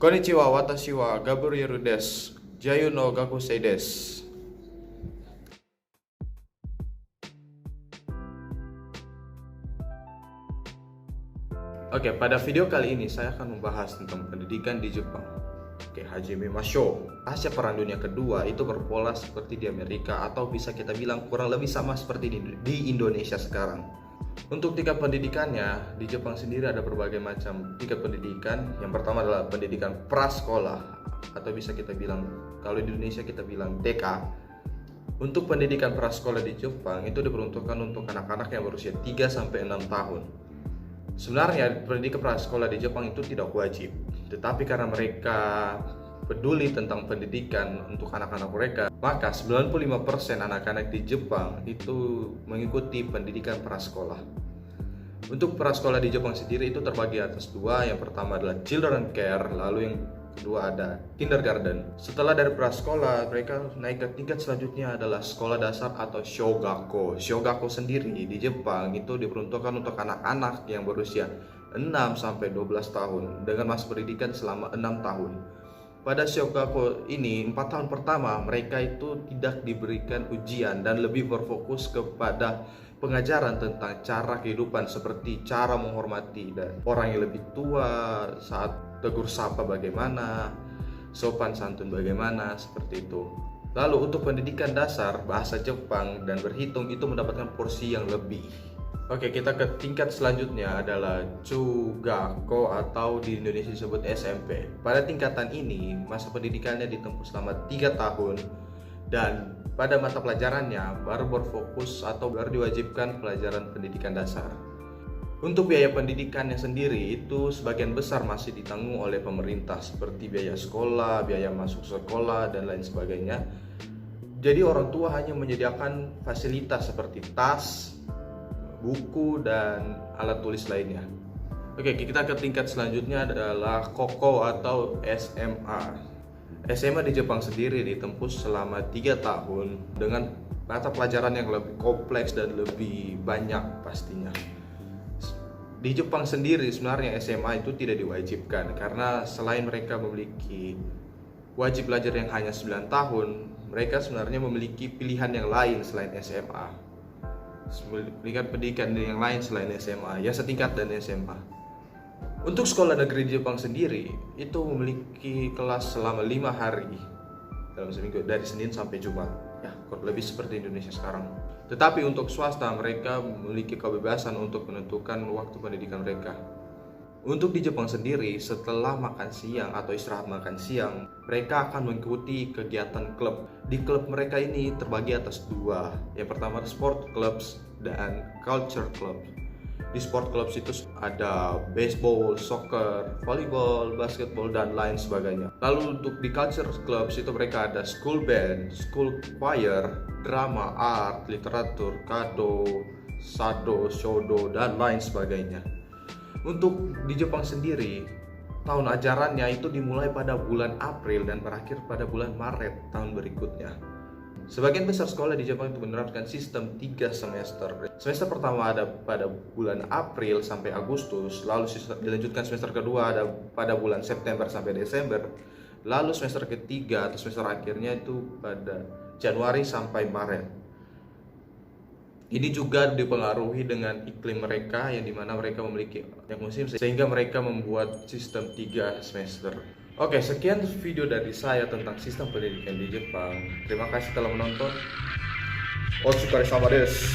Konnichiwa, watashi wa Gabriel desu. Jayu no gakusei desu. Oke, pada video kali ini saya akan membahas tentang pendidikan di Jepang. Oke, hajime mashou. Pasca Perang Dunia Kedua itu berpola seperti di Amerika, atau bisa kita bilang kurang lebih sama seperti di Indonesia sekarang. Untuk tingkat pendidikannya, di Jepang sendiri ada berbagai macam tingkat pendidikan. Yang pertama adalah pendidikan prasekolah, atau bisa kita bilang, kalau di Indonesia kita bilang TK. Untuk pendidikan prasekolah di Jepang itu diperuntukkan untuk anak-anak yang berusia 3-6 tahun. Sebenarnya pendidikan prasekolah di Jepang itu tidak wajib, tetapi karena mereka peduli tentang pendidikan untuk anak-anak mereka, maka 95% anak-anak di Jepang itu mengikuti pendidikan prasekolah. Untuk prasekolah di Jepang sendiri itu terbagi atas dua. Yang pertama adalah children care, lalu yang kedua ada kindergarten. Setelah dari prasekolah, mereka naik ke tingkat selanjutnya adalah sekolah dasar atau shogako. Shogako sendiri di Jepang itu diperuntukkan untuk anak-anak yang berusia 6-12 tahun dengan masa pendidikan selama 6 tahun. Pada shogako ini, 4 tahun pertama mereka itu tidak diberikan ujian dan lebih berfokus kepada pengajaran tentang cara kehidupan, seperti cara menghormati dan orang yang lebih tua, saat tegur sapa bagaimana, sopan santun bagaimana, seperti itu. Lalu untuk pendidikan dasar, bahasa Jepang dan berhitung itu mendapatkan porsi yang lebih. Oke, kita ke tingkat selanjutnya adalah Chugako, atau di Indonesia disebut SMP. Pada tingkatan ini, masa pendidikannya ditempuh selama 3 tahun, dan pada mata pelajarannya baru berfokus atau baru diwajibkan pelajaran pendidikan dasar. Untuk biaya pendidikannya sendiri itu sebagian besar masih ditanggung oleh pemerintah, seperti biaya sekolah, biaya masuk sekolah, dan lain sebagainya. Jadi orang tua hanya menyediakan fasilitas seperti tas, buku, dan alat tulis lainnya. Oke, kita ke tingkat selanjutnya adalah Koko atau SMA. SMA di Jepang sendiri ditempuh selama 3 tahun dengan mata pelajaran yang lebih kompleks dan lebih banyak pastinya. Di Jepang sendiri sebenarnya SMA itu tidak diwajibkan, karena selain mereka memiliki wajib belajar yang hanya 9 tahun, mereka sebenarnya memiliki pilihan yang lain selain SMA. Pilihan pendidikan yang lain selain SMA, ya setingkat dan SMA. Untuk sekolah negeri di Jepang sendiri itu memiliki kelas selama 5 hari dalam seminggu, dari Senin sampai Jumat. Ya, kurang lebih seperti Indonesia sekarang. Tetapi untuk swasta, mereka memiliki kebebasan untuk menentukan waktu pendidikan mereka. Untuk di Jepang sendiri, setelah makan siang atau istirahat makan siang, mereka akan mengikuti kegiatan klub. Di klub mereka ini terbagi atas dua. Yang pertama sport clubs dan culture club. Di sport clubs itu ada baseball, soccer, volleyball, basketball, dan lain sebagainya. Lalu untuk di culture clubs itu mereka ada school band, school choir, drama, art, literatur, kado, sado, shodo, dan lain sebagainya. Untuk di Jepang sendiri, tahun ajarannya itu dimulai pada bulan April dan berakhir pada bulan Maret tahun berikutnya. Sebagian besar sekolah di Jepang itu menerapkan sistem 3 semester. Semester pertama ada pada bulan April sampai Agustus, lalu dilanjutkan semester kedua ada pada bulan September sampai Desember, lalu semester ketiga atau semester akhirnya itu pada Januari sampai Maret. Ini juga dipengaruhi dengan iklim mereka, yang dimana mereka memiliki banyak musim, sehingga mereka membuat sistem 3 semester. Oke, sekian video dari saya tentang sistem pendidikan di Jepang. Terima kasih telah menonton. Otsukaresama desu.